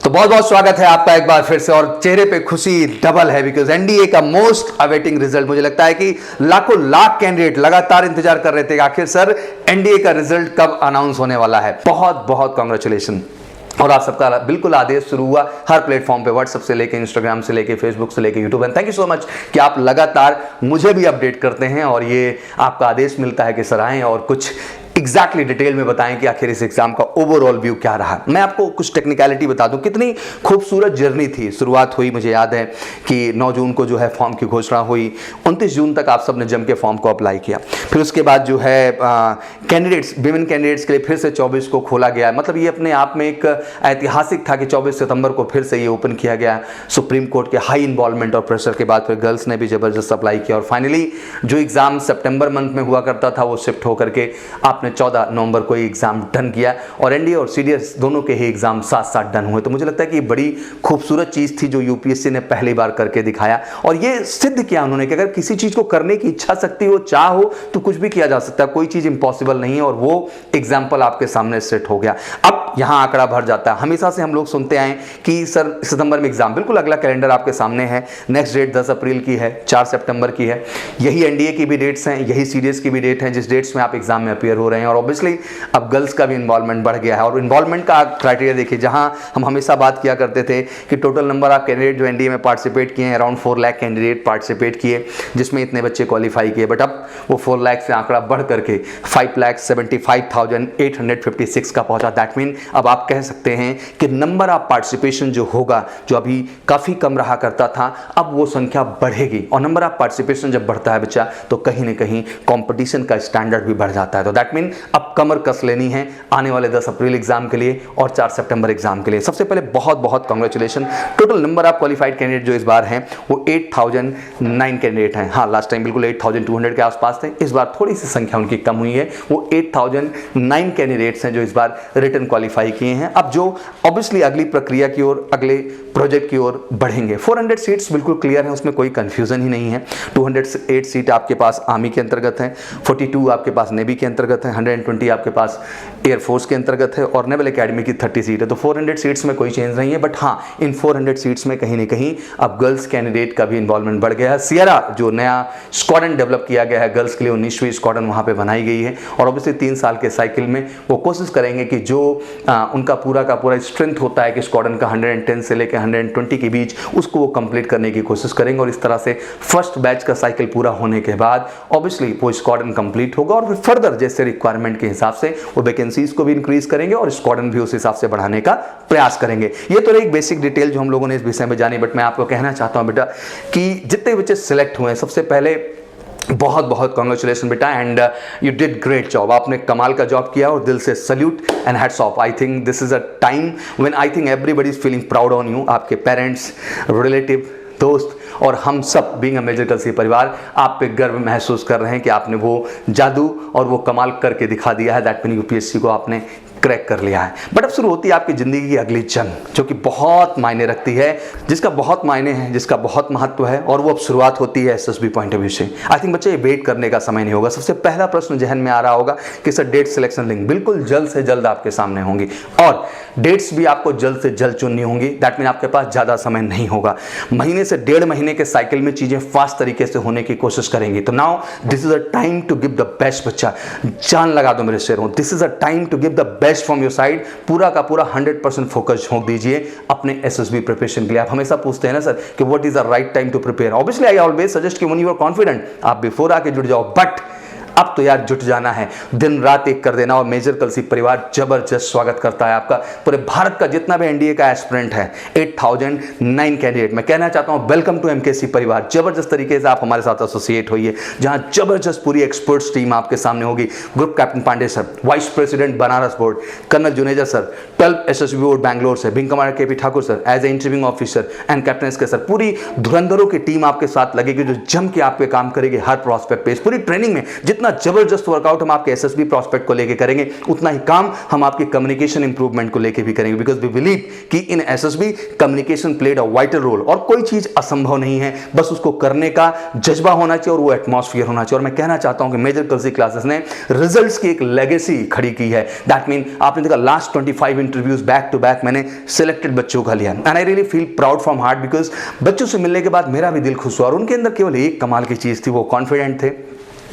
तो बहुत बहुत स्वागत है आपका एक बार फिर से, और चेहरे पे खुशी डबल है बिकॉज एनडीए का मोस्ट अवेटिंग रिजल्ट। मुझे लगता है कि लाखों लाख कैंडिडेट लगातार इंतजार कर रहे थे कि आखिर सर एनडीए का रिजल्ट कब अनाउंस होने वाला है। बहुत बहुत कांग्रेचुलेशन। और आप सबका बिल्कुल आदेश शुरू हुआ हर प्लेटफॉर्म पे, व्हाट्सएप से लेके इंस्टाग्राम से लेके फेसबुक से लेके YouTube. And thank you so much कि आप लगातार मुझे भी अपडेट करते हैं और ये आपका आदेश मिलता है कि सर आएं और कुछ एग्जैक्टली डिटेल में बताएं कि आखिर इस एग्जाम का ओवरऑल व्यू क्या रहा। मैं आपको कुछ टेक्निकलिटी बता दूं, कितनी खूबसूरत जर्नी थी। शुरुआत हुई, मुझे याद है कि 9 जून को जो है फॉर्म की घोषणा हुई, 29 जून तक आप सबने जम के फॉर्म को अप्लाई किया। फिर उसके बाद जो है कैंडिडेट्स, विमेन कैंडिडेट्स के लिए फिर से 24 को खोला गया। मतलब ये अपने आप में एक ऐतिहासिक था कि 24 सितंबर को फिर से ये ओपन किया गया। सुप्रीम कोर्ट के हाई इन्वॉल्वमेंट और प्रेशर के बाद फिर गर्ल्स ने भी जबरदस्त अप्लाई किया और फाइनली जो एग्जाम सितंबर मंथ में हुआ करता था वो शिफ्ट होकर के आपने 14 नवंबर को एग्जाम डन किया और एनडीए और सीडीएस दोनों के ही एग्जाम साथ साथ डन हुए। तो मुझे लगता है कि बड़ी खूबसूरत चीज थी जो यूपीएससी ने पहली बार करके दिखाया और ये सिद्ध किया उन्होंने कि अगर किसी चीज को करने की इच्छा शक्ति हो, चाह हो, तो कुछ भी किया जा सकता है, कोई चीज इंपॉसिबल नहीं है। और वो एग्जाम्पल आपके सामने सेट हो गया। अब यहां आंकड़ा भर जाता है। हमेशा से हम लोग सुनते आए कि सर सितंबर में एग्जाम, बिल्कुल अगला कैलेंडर आपके सामने है। नेक्स्ट डेट 10 अप्रैल की है, 4 सितंबर की है। यही एनडीए की भी डेट्स हैं, यही सीडीएस की भी डेट है जिस डेट्स में आप एग्जाम में अपीयर हो रहे हैं। और ऑब्वियसली अब गर्ल्स का भी इन्वॉल्वमेंट बढ़ गया है और इन्वॉल्वमेंट का क्राइटेरिया देखिए, जहां हम हमेशा बात किया करते थे कि टोटल नंबर ऑफ कैंडिडेट जो एनडीए में पार्टिसिपेट किए हैं, अराउंड 4 लाख कैंडिडेट पार्टिसिपेट किए जिसमें इतने बच्चे क्वालिफाई किए। बट अब वो 4 लाख से आंकड़ा बढ़ करके 5,75,856 का पहुंचा। दैट मीन अब आप कह सकते हैं कि नंबर ऑफ पार्टिसिपेशन जो होगा, जो अभी काफी कम रहा करता था, अब वो संख्या बढ़ेगी। और नंबर ऑफ पार्टिसिपेशन जब बढ़ता है बच्चा, तो कहीं ना कहीं कंपटीशन का स्टैंडर्ड भी बढ़ जाता है। तो दैट मीन अब कमर कस लेनी है आने वाले 10 अप्रैल एग्जाम के लिए और 4 सितंबर एग्जाम के लिए। सबसे पहले बहुत बहुत congratulation. Total number of qualified candidate जो इस बार हैं वो 8009 कैंडिडेट हैं। हाँ, लास्ट टाइम बिल्कुल 8200 के आसपास थे, इस बार थोड़ी सी संख्या उनकी कम हुई है। वो 8009 कैंडिडेट्स हैं जो इस बार रिटर्न क्वालिफाई किए हैं। अब जो ऑब्वियसली अगली प्रक्रिया की ओर, अगले प्रोजेक्ट की ओर बढ़ेंगे। 400 सीट्स बिल्कुल क्लियर है, उसमें कोई कंफ्यूजन ही नहीं है। 208 सीट आपके पास आर्मी के अंतर्गत है, 42 आपके पास नेवी के अंतर्गत है, 120 आपके पास एयरफोर्स के अंतर्गत है और नेवल एकेडमी की 30 सीट है। तो 400 सीट्स में कोई चेंज नहीं है। बट हाँ, इन 400 सीट्स में कहीं ना कहीं अब गर्ल्स कैंडिडेट का भी इन्वॉल्वमेंट बढ़ गया है। सियरा जो नया स्क्वाड्रन डेवलप किया गया है गर्ल्स के लिए, 19वीं स्क्वाड्रन वहां पे बनाई गई है और ऑब्वियसली 3 साल के साइकिल में वो कोशिश करेंगे कि जो उनका पूरा का पूरा स्ट्रेंथ होता है कि स्क्वाड्रन का 110 से लेकर 120 के बीच, उसको वो कंप्लीट करने की कोशिश करेंगे। और इस तरह से फर्स्ट बैच का साइकिल पूरा होने के बाद ऑब्वियसली वो स्क्वाड्रन कंप्लीट होगा और फिर फर्दर जैसे रिक्वायरमेंट के हिसाब से वो वैकेंसीज को भी इंक्रीज करेंगे और स्क्वाड्रन भी उस हिसाब से बढ़ाने का प्रयास करेंगे। ये तो एक बेसिक डिटेल जो हम लोगों ने इस विषय में जानी। बट मैं आपको कहना चाहता हूं बेटा कि जितने बच्चे सिलेक्ट हुए हैं, सबसे पहले बहुत बहुत कांग्रेचुलेशन बेटा, and you did great job. आपने कमाल का जॉब किया और दिल से salute and hats off. I think this is a time when I think everybody is feeling proud on you. आपके पेरेंट्स, रिलेटिव, दोस्त और हम सब बीइंग अ मेजर कलसी परिवार आप पे गर्व महसूस कर रहे हैं कि आपने वो जादू और वो कमाल करके दिखा दिया है। दैट मीन यूपीएससी को आपने क्रैक कर लिया है। बट अब शुरू होती है आपकी जिंदगी की अगली जंग, जो कि बहुत मायने रखती है, जिसका बहुत मायने है, जिसका बहुत महत्व है। और वो अब शुरुआत होती है एसएसबी पॉइंट ऑफ व्यू से। आई थिंक बच्चे ये वेट करने का समय नहीं होगा। सबसे पहला प्रश्न जहन में आ रहा होगा कि सर डेट सिलेक्शन लिंक बिल्कुल जल्द से जल्द आपके सामने होंगी और डेट्स भी आपको जल्द से जल्द चुननी होंगी। दैट मीन आपके पास ज्यादा समय नहीं होगा। महीने से 1.5 महीने के साइकिल में चीजें फास्ट तरीके से होने की कोशिश करेंगी। तो now this is a time to give the best. बच्चा जान लगा दो मेरे शेरों, this is a time to give the best from your side. पूरा का पूरा 100% फोकस झोंक दीजिए अपने एसएसबी प्रिपरेशन के लिए। आप हमेशा पूछते हैं ना सर कि what is the right time to prepare. Obviously I always suggest कि व्हेन यू आर कॉन्फिडेंट आप बिफोर आके जुट जाओ। बट अब तो यार जुट जाना है, दिन रात एक कर देना। और मेजर कलसी परिवार जबरदस्त स्वागत करता है आपका। पूरे भारत का जितना भी एनडीए का एस्पिरेंट है, 8009 कैंडिडेट, मैं कहना चाहता हूं वेलकम टू एमकेसी परिवार। जबरदस्त तरीके से आप हमारे साथ एसोसिएट होइए, जहां जबरदस्त पूरी एक्सपर्ट्स टीम आपके सामने होगी। Group captain Pandey sir, vice president Banaras board colonel Juneja sir, 12 SSB board Bangalore से wing commander KP Thakur sir as a interviewing officer and captain SK sir. पूरी धुरंधरों की टीम आपके साथ लगेगी जो जम के आपके काम करेगी हर प्रोस्पेक्ट पे। पूरी ट्रेनिंग में जितना जितना जबरदस्त वर्कआउट हम आपके एसएसबी प्रोस्पेक्ट को लेके करेंगे, उतना ही काम हम आपके कम्युनिकेशन इंप्रूवमेंट को लेके भी करेंगे, बिकॉज वी बिलीव कि in SSB communication played a vital role. और कोई चीज असंभव नहीं है, बस उसको करने का जज्बा होना चाहिए और वो एटमॉस्फेयर होना चाहिए। और मैं कहना चाहता हूं कि मेजर कल्सी क्लासेस ने रिजल्ट्स की एक लेगेसी खड़ी की है। दैट मीन आपने देखा last 25 interviews back to back मैंने सिलेक्टेड बच्चों का लिया, and I really feel proud from heart, because बच्चों से मिलने के बाद मेरा भी दिल खुश हुआ। और उनके अंदर केवल एक कमाल की चीज थी, वो कॉन्फिडेंट थे,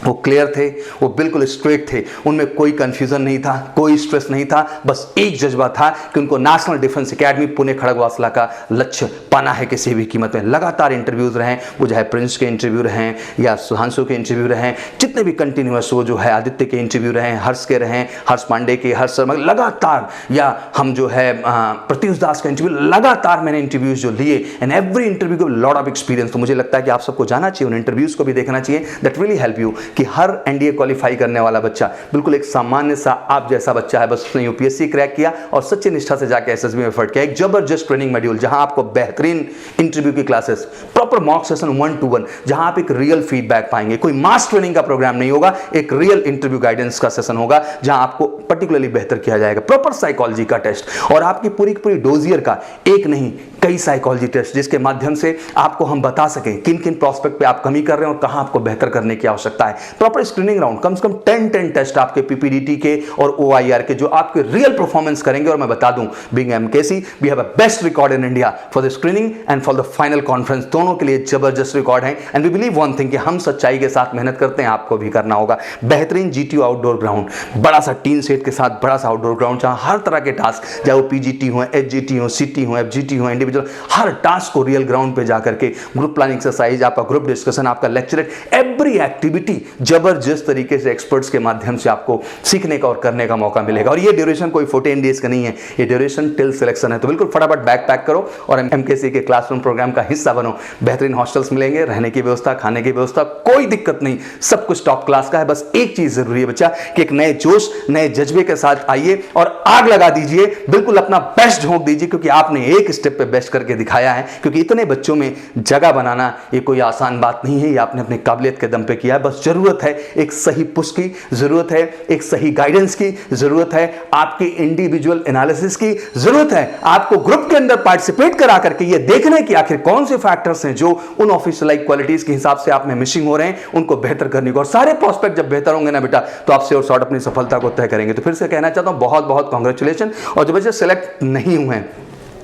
वो क्लियर थे, वो बिल्कुल स्ट्रेट थे, उनमें कोई कंफ्यूजन नहीं था, कोई स्ट्रेस नहीं था, बस एक जज्बा था कि उनको national defence academy Pune Khadakwasla का लक्ष्य पाना है किसी भी कीमत में। लगातार इंटरव्यूज रहे, वो चाहे प्रिंस के इंटरव्यू रहे या सुधांशु के इंटरव्यू रहे, जितने भी कंटिन्यूअस वो जो है आदित्य के इंटरव्यू रहे, हर्ष के रहे, हर्ष पांडे के, हर्ष शर्मा लगातार, या हम जो है प्रत्युष दास का इंटरव्यू, लगातार मैंने इंटरव्यूज जो लिए, एंड एवरी इंटरव्यू को लॉट ऑफ एक्सपीरियंस। तो मुझे लगता है कि आप सबको जाना चाहिए, उन इंटरव्यूज को भी देखना चाहिए, दैट रियली हेल्प यू कि हर एनडीए क्वालिफाई करने वाला बच्चा बिल्कुल एक सामान्य सा आप जैसा बच्चा है, बस उसने यूपीएससी क्रैक किया और सच्ची निष्ठा से जाके एसएसबी में एफर्ट किया। एक जबरदस्त ट्रेनिंग मॉड्यूल जहां आपको बेहतरीन इंटरव्यू की classes, proper mock session 1 to 1, जहां आप एक रियल फीडबैक पाएंगे। कोई मास ट्रेनिंग का प्रोग्राम नहीं होगा, एक रियल इंटरव्यू गाइडेंस का सेशन होगा जहां आपको पर्टिकुलरली बेहतर किया जाएगा। प्रॉपर साइकोलॉजी का टेस्ट और आपकी पूरी की पूरी डोजियर का एक नहीं कई साइकोलॉजी टेस्ट, जिसके माध्यम से आपको हम बता सकें किन किन प्रोस्पेक्ट पे आप कमी कर रहे हैं और कहां आपको बेहतर करने की आवश्यकता है। प्रॉपर स्क्रीनिंग राउंड, कम से कम 10 टेस्ट आपके पीपीडीटी के और ओआईआर के, जो आपके रियल परफॉर्मेंस करेंगे। और मैं बता दूं, being MKC we have a best record in India for the screening and for the final conference, दोनों के लिए जबरदस्त रिकॉर्ड है। And we believe one thing कि हम सच्चाई के साथ मेहनत करते हैं, आपको भी करना होगा। बेहतरीन जीटीयू आउटडोर ग्राउंड, बड़ा सा टीन सेट के साथ बड़ा सा आउटडोर ग्राउंड, जहां हर तरह के टास्क, चाहे वो पीजीटी हो, एचजीटी हो, सीटी हो, एफजीटी हो, इंडिविजुअल, हर टास्क को रियल ग्राउंड पे जाकर के ग्रुप प्लानिंग एक्सरसाइज, आपका ग्रुप डिस्कशन, आपका लेक्चर, एवरी एक्टिविटी जबरदस्त तरीके से एक्सपर्ट्स के माध्यम से आपको सीखने का और करने का मौका मिलेगा। और ये ड्यूरेशन कोई 14 डेज का नहीं है, ये ड्यूरेशन टिल सिलेक्शन है। तो बिल्कुल फटाफट बैग पैक करो और एमकेसी के क्लासरूम प्रोग्राम का हिस्सा बनो। बेहतरीन हॉस्टल्स मिलेंगे, रहने की व्यवस्था, खाने की व्यवस्था, कोई दिक्कत नहीं, सब कुछ टॉप क्लास का है। बस एक चीज जरूरी है बच्चा कि एक नए जोश, नए जज्बे के साथ आइए और आग लगा दीजिए, बिल्कुल अपना बेस्ट झोंक दीजिए, क्योंकि आपने एक स्टेप पे बेस्ट करके दिखाया है। क्योंकि इतने बच्चों में जगह बनाना ये कोई आसान बात नहीं है, ये आपने अपनी काबिलियत के दम पे किया है। बस जरूरत है एक सही पुश की, जरूरत है एक सही गाइडेंस की, जरूरत है आपकी इंडिविजुअल एनालिसिस की, जरूरत है आपको ग्रुप के अंदर पार्टिसिपेट करा करके ये देखने की आखिर कौन से फैक्टर्स हैं जो उन ऑफिशियल क्वालिटीज के हिसाब से आप में मिसिंग हो रहे हैं, उनको बेहतर करने को। और सारे प्रोस्पेक्ट जब बेहतर होंगे ना बेटा, तो आप श्योर शॉर्ट अपनी सफलता को तय करेंगे। तो फिर से कहना चाहता हूं, बहुत बहुत कांग्रेचुलेशन। और जो बच्चे सेलेक्ट नहीं हुए हैं,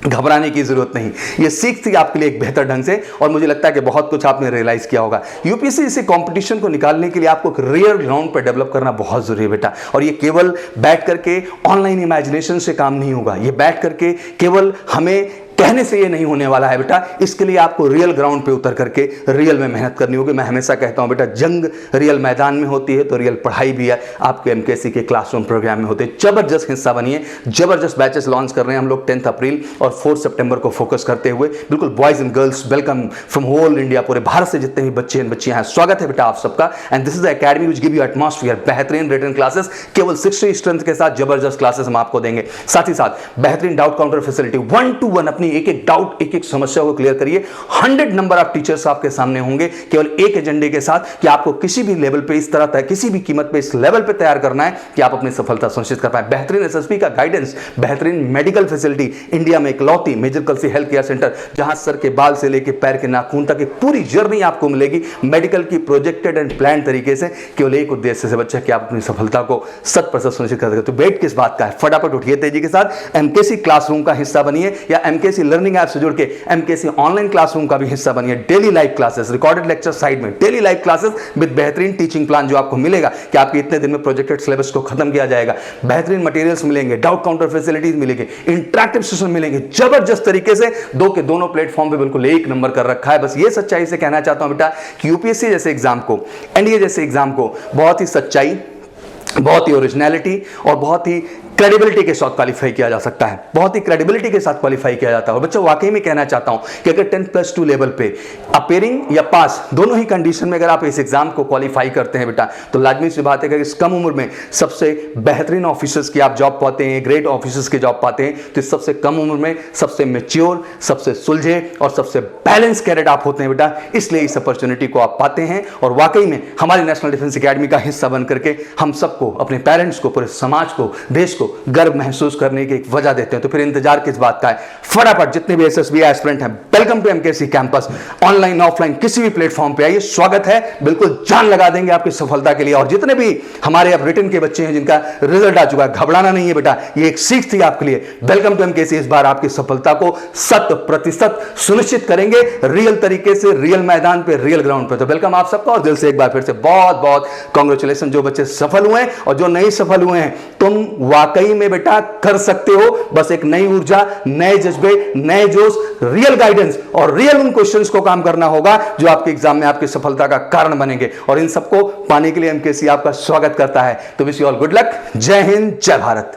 घबराने की जरूरत नहीं, ये सीख थी आपके लिए एक बेहतर ढंग से। और मुझे लगता है कि बहुत कुछ आपने रियलाइज किया होगा। यूपीएससी इसे कंपटीशन को निकालने के लिए आपको एक रियल ग्राउंड पर डेवलप करना बहुत जरूरी है बेटा। और ये केवल बैठ करके ऑनलाइन इमेजिनेशन से काम नहीं होगा, ये बैठ करके केवल हमें कहने से ये नहीं होने वाला है बेटा। इसके लिए आपको रियल ग्राउंड पे उतर करके रियल में मेहनत करनी होगी। मैं हमेशा कहता हूं बेटा, जंग रियल मैदान में होती है तो रियल पढ़ाई भी है आपके एमकेसी के क्लासरूम प्रोग्राम में होते हैं। जबरदस्त हिस्सा बनिए, जबरदस्त बैचेस लॉन्च कर रहे हैं हम लोग 10 अप्रैल और 4 सितंबर को फोकस करते हुए। बिल्कुल boys and girls welcome from whole India, पूरे भारत से जितने भी बच्चे एंड बच्चियां हैं, स्वागत है बेटा आप सबका। And this is the academy which give you atmosphere, बेहतरीन रिटन क्लासेस, केवल 60 स्ट्रेंथ के साथ जबरदस्त क्लासेस हम आपको देंगे। साथ ही साथ बेहतरीन डाउट काउंटर फैसिलिटी, 1 to 1 अपनी एक एक डाउट, एक एक समस्या को क्लियर करिए। 100 नंबर ऑफ टीचर्स आपके सामने होंगे, केवल एक एजेंडे के साथ कि आपको किसी भी लेवल पे इस तरह किसी भी कीमत पे इस लेवल पे तैयार करना है कि आप अपनी सफलता सुनिश्चित कर पाए। बेहतरीन एसएसपी का गाइडेंस, बेहतरीन मेडिकल फैसिलिटी, इंडिया में इकलौती major Kalsi health care centre जहां सर के बाल से लेकर पैर के नाखून तक एक पूरी जर्नी आपको मिलेगी मेडिकल की, प्रोजेक्टेड एंड प्लान तरीके से, केवल एक उद्देश्य से बच्चा कि आप अपनी सफलता को 100% सुनिश्चित कर सके। तो वेट किस बात का है, फटाफट उठिए तेजी के साथ, एमकेसी क्लासरूम का हिस्सा बनिए या एमकेसी लर्निंग ऐप से जुड़ के एमकेसी ऑनलाइन क्लासरूम का भी हिस्सा बनिए। Daily live classes, recorded lecture side में डेली लाइव क्लासेस विद बेहतरीन टीचिंग प्लान जो आपको मिलेगा कि आपके इतने दिन में प्रोजेक्टेड सिलेबस को खत्म किया जाएगा। बेहतरीन मटेरियल्स मिलेंगे, डाउट काउंटर फैसिलिटीज मिलेंगे, इंटरैक्टिव सेशन मिलेंगे, जबरदस्त तरीके से दो के दोनों प्लेटफॉर्म पे बिल्कुल एक नंबर कर रखा है। बस ये सच्चाई से कहना चाहता हूं बेटा कि यूपीएससी जैसे एग्जाम को, एनडीए जैसे एग्जाम को बहुत ही सच्चाई, बहुत ही ओरिजिनलिटी और बहुत ही क्रेडिबिलिटी के साथ क्वालिफाई किया जा सकता है, बहुत ही क्रेडिबिलिटी के साथ क्वालिफाई किया जाता है। और बच्चों वाकई में कहना चाहता हूं कि अगर 10+2 लेवल पे अपेयरिंग या पास दोनों ही कंडीशन में अगर आप इस एग्जाम को क्वालिफाई करते हैं बेटा, तो लाजमी सी बात है कि इस कम उम्र में सबसे बेहतरीन ऑफिसर्स की आप जॉब पाते हैं, ग्रेट ऑफिसर्स की जॉब पाते हैं, तो सबसे कम उम्र में सबसे मैच्योर, सबसे सुलझे और सबसे बैलेंस कैडेट आप होते हैं बेटा। इसलिए इस अपॉर्चुनिटी को आप पाते हैं और वाकई में हमारी नेशनल डिफेंस एकेडमी का हिस्सा बन करके हम सबको, अपने पेरेंट्स को, पूरे समाज को, देश को गर्व महसूस करने की एक वजह देते हैं। तो फिर इंतजार किस बात का है, फटाफट जितने भी एसएसबी एस्पिरेंट हैं, welcome to MKC campus. Online offline किसी भी प्लेटफॉर्म पे आइए, स्वागत है, बिल्कुल जान लगा देंगे आपकी सफलता के लिए। और जितने भी हमारे अब रिटन के बच्चे हैं जिनका रिजल्ट आ चुका है, घबराना नहीं है बेटा, ये एक सीख थी आपके लिए। वेलकम टू एमकेसी, इस बार आपकी सफलता को 100% सुनिश्चित करेंगे, रियल तरीके से, रियल मैदान पे, रियल ग्राउंड पे। तो वेलकम आप सबका और दिल से एक बार फिर से बहुत बहुत कांग्रेचुलेशन जो बच्चे सफल हुए हैं और जो नहीं सफल हुए हैं। तुम वाकई में बेटा कर सकते हो, बस एक नई ऊर्जा, नए जज्बे, नए जोश, रियल गाइडेंस और रियल उन क्वेश्चंस को काम करना होगा जो आपके एग्जाम में आपकी सफलता का कारण बनेंगे। और इन सबको पाने के लिए एमकेसी आपका स्वागत करता है। तो wish you all good luck. जय हिंद, जय भारत।